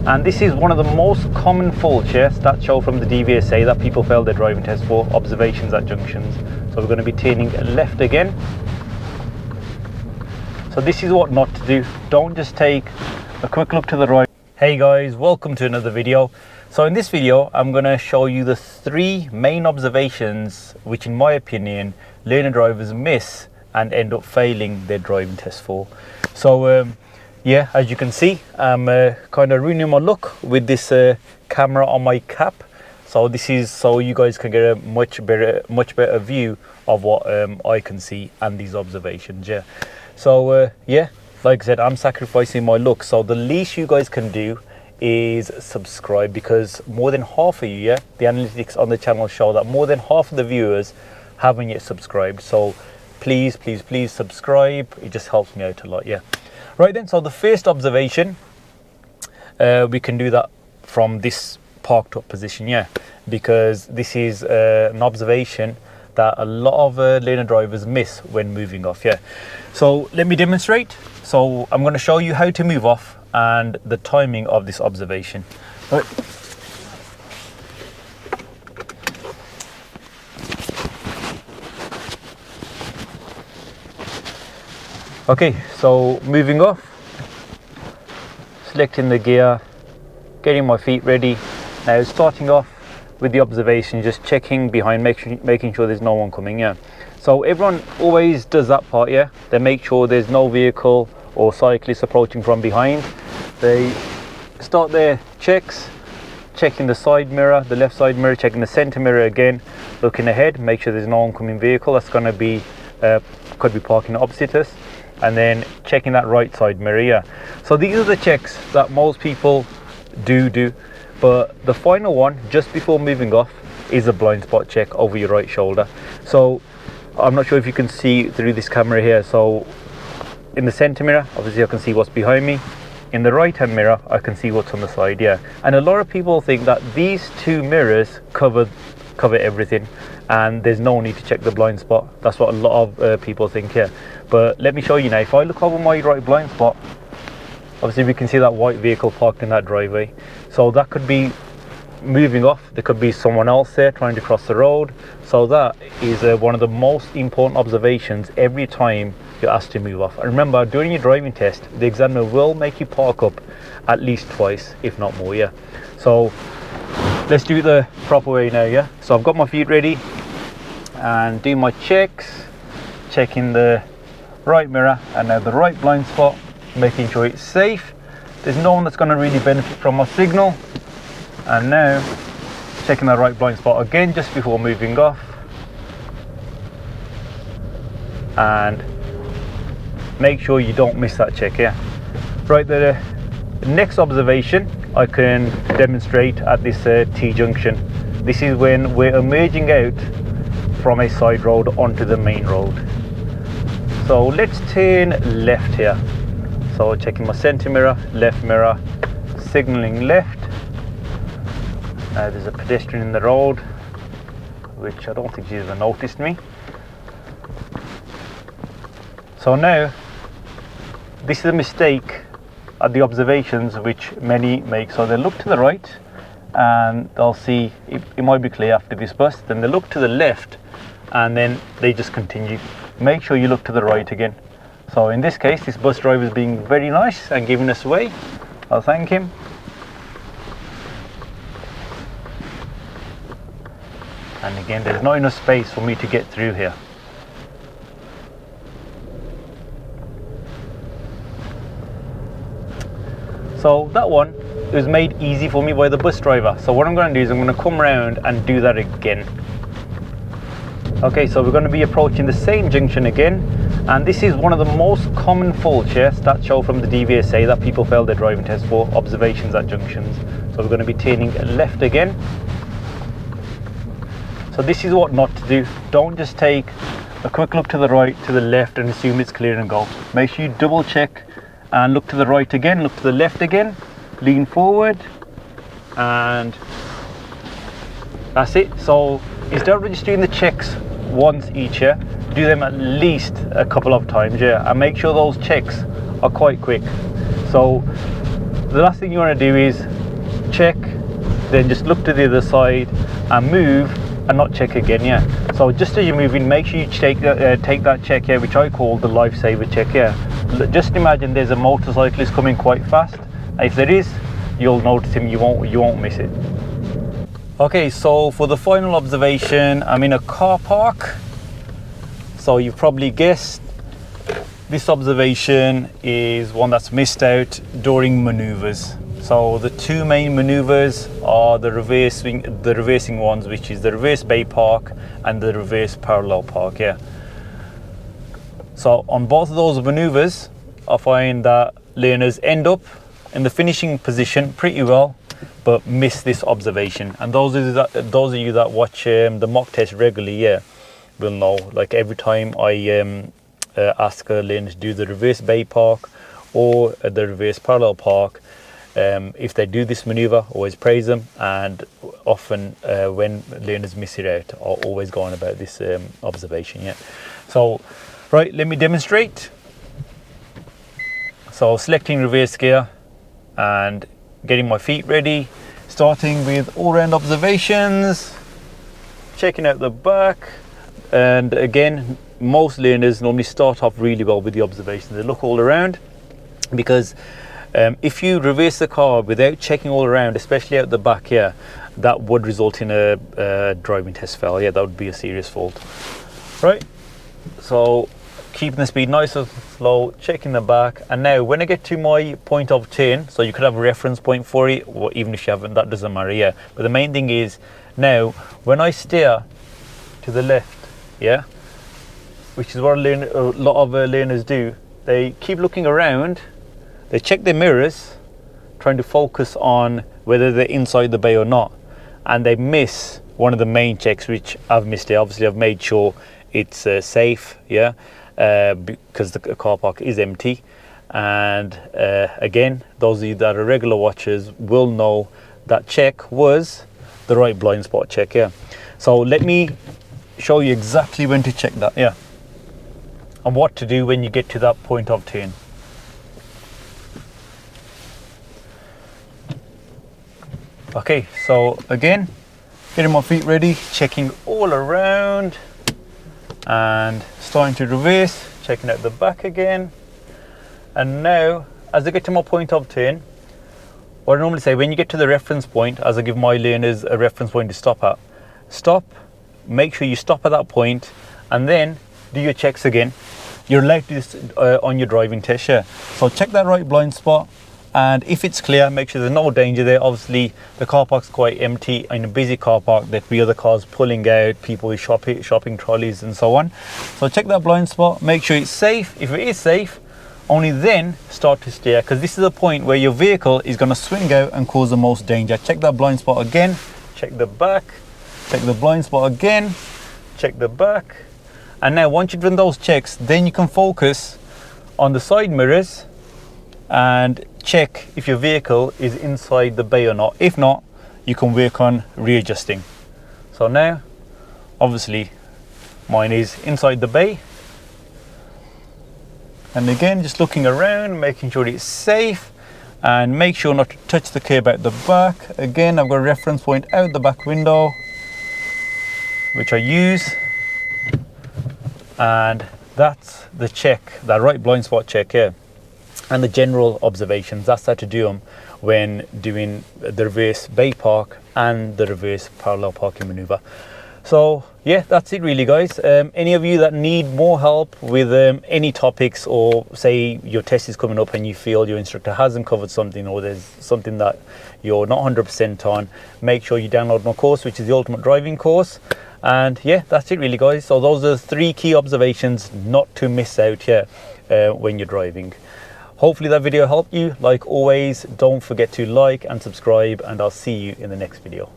And this is one of the most common faults, yes, that show from the DVSA that people fail their driving test for: observations at junctions. So we're going to be turning left again. So this is what not to do. Don't just take a quick look to the right. Hey guys, welcome to another video. So in this video, I'm going to show you the 3 main observations which, in my opinion, learner drivers miss and end up failing their driving test for. So yeah, as you can see, I'm kind of ruining my look with this camera on my cap. So this is so you guys can get a much better view of what I can see and these observations. Yeah. So yeah, like I said, I'm sacrificing my look. So the least you guys can do is subscribe, because more than half of you, yeah, the analytics on the channel show that more than half of the viewers haven't yet subscribed. So please subscribe. It just helps me out a lot. Yeah. Right then, so the first observation, we can do that from this parked up position, yeah, because this is an observation that a lot of learner drivers miss when moving off. Yeah, so let me demonstrate. So I'm going to show you how to move off and the timing of this observation. Right. Okay, so moving off, selecting the gear, getting my feet ready. Now starting off with the observation, just checking behind, making sure there's no one coming. Yeah, so everyone always does that part. Yeah, they make sure there's no vehicle or cyclist approaching from behind. They start their checks, checking the side mirror, the left side mirror, checking the center mirror again, looking ahead, make sure there's no oncoming vehicle that's going to be could be parking opposite us, and then checking that right side mirror. Yeah, so these are the checks that most people do, but the final one just before moving off is a blind spot check over your right shoulder. So I'm not sure if you can see through this camera here. So in the center mirror, obviously I can see what's behind me. In the right hand mirror, I can see what's on the side. Yeah, and a lot of people think that these 2 mirrors cover everything and there's no need to check the blind spot. That's what a lot of people think here. But let me show you now. If I look over my right blind spot, obviously we can see that white vehicle parked in that driveway. So that could be moving off. There could be someone else there trying to cross the road. So that is one of the most important observations every time you're asked to move off. And remember, during your driving test, the examiner will make you park up at least twice, if not more. Yeah, so let's do it the proper way now. Yeah, so I've got my feet ready and do my checks, checking the right mirror and now the right blind spot, making sure it's safe. There's no one that's going to really benefit from my signal. And now checking the right blind spot again just before moving off, and make sure you don't miss that check. Yeah, right, the next observation I can demonstrate at this T-junction. This is when we're emerging out from a side road onto the main road. So let's turn left here. So checking my center mirror, left mirror, signaling left. Now there's a pedestrian in the road, which I don't think she's even noticed me. So now, this is a mistake at the observations which many make. So they look to the right and they'll see it might be clear after this bus. Then they look to the left and then they just continue. Make sure you look to the right again. So in this case, this bus driver is being very nice and giving us away. I'll thank him. And again, there's not enough space for me to get through here. So that one was made easy for me by the bus driver. So what I'm going to do is I'm going to come around and do that again. Okay, so we're going to be approaching the same junction again. And this is one of the most common faults, yes, that show from the DVSA that people fail their driving test for: observations at junctions. So we're going to be turning left again. So this is what not to do. Don't just take a quick look to the right, to the left and assume it's clear and go. Make sure you double check and look to the right again, look to the left again, lean forward, and that's it. So instead of just doing the checks once each year, do them at least a couple of times, yeah, and make sure those checks are quite quick. So the last thing you want to do is check, then just look to the other side and move and not check again. Yeah, so just as you're moving, make sure you take that check here, which I call the lifesaver check here. Just imagine there's a motorcyclist coming quite fast, and if there is, you'll notice him, you won't miss it. Okay, so for the final observation, I'm in a car park. So you've probably guessed, this observation is one that's missed out during maneuvers. So the two main maneuvers are the reversing ones, which is the reverse bay park and the reverse parallel park. Yeah. So on both of those maneuvers, I find that learners end up in the finishing position pretty well, but miss this observation. And those of you that watch the mock test regularly, yeah, will know. Like every time I ask a learner to do the reverse bay park or the reverse parallel park, if they do this maneuver, always praise them, and often when learners miss it out, I'll always go on about this observation. Yeah. So right, let me demonstrate. So selecting reverse gear and getting my feet ready, starting with all-round observations, checking out the back. And again, most learners normally start off really well with the observations. They look all around, because if you reverse the car without checking all around, especially out the back here, that would result in a driving test fail. Yeah, that would be a serious fault. Right, so keeping the speed nice and slow, checking the back. And now when I get to my point of turn, so you could have a reference point for it, or even if you haven't, that doesn't matter. Yeah, but the main thing is now when I steer to the left, yeah, which is what a lot of learners do, they keep looking around, they check their mirrors, trying to focus on whether they're inside the bay or not, and they miss one of the main checks, which I've missed it. Obviously I've made sure it's safe, yeah, because the car park is empty. And again, those of you that are regular watchers will know that check was the right blind spot check. Yeah, so let me show you exactly when to check that, yeah, and what to do when you get to that point of turn. Okay, so again, getting my feet ready, checking all around and starting to reverse, checking out the back again. And now as I get to my point of turn, what I normally say, when you get to the reference point, as I give my learners a reference point to stop at, stop, make sure you stop at that point, and then do your checks again. You're allowed to do this on your driving test, yeah. So check that right blind spot, and if it's clear, make sure there's no danger there. Obviously the car park's quite empty. In a busy car park, there'd be other cars pulling out, people with shopping trolleys and so on. So check that blind spot, make sure it's safe. If it is safe, only then start to steer, because this is the point where your vehicle is going to swing out and cause the most danger. Check that blind spot again, check the back, check the blind spot again, check the back. And now once you've done those checks, then you can focus on the side mirrors and check if your vehicle is inside the bay or not. If not, you can work on readjusting. So now obviously mine is inside the bay, and again just looking around, making sure it's safe, and make sure not to touch the curb out the back. Again, I've got a reference point out the back window which I use, and that's the check, that right blind spot check here. And the general observations, that's how to do them when doing the reverse bay park and the reverse parallel parking maneuver. So yeah, that's it really, guys. Any of you that need more help with any topics, or say your test is coming up and you feel your instructor hasn't covered something, or there's something that you're not 100% on, make sure you download my course, which is the Ultimate Driving Course. And yeah, that's it really, guys. So those are the 3 key observations not to miss out here when you're driving. Hopefully that video helped you. Like always, don't forget to like and subscribe, and I'll see you in the next video.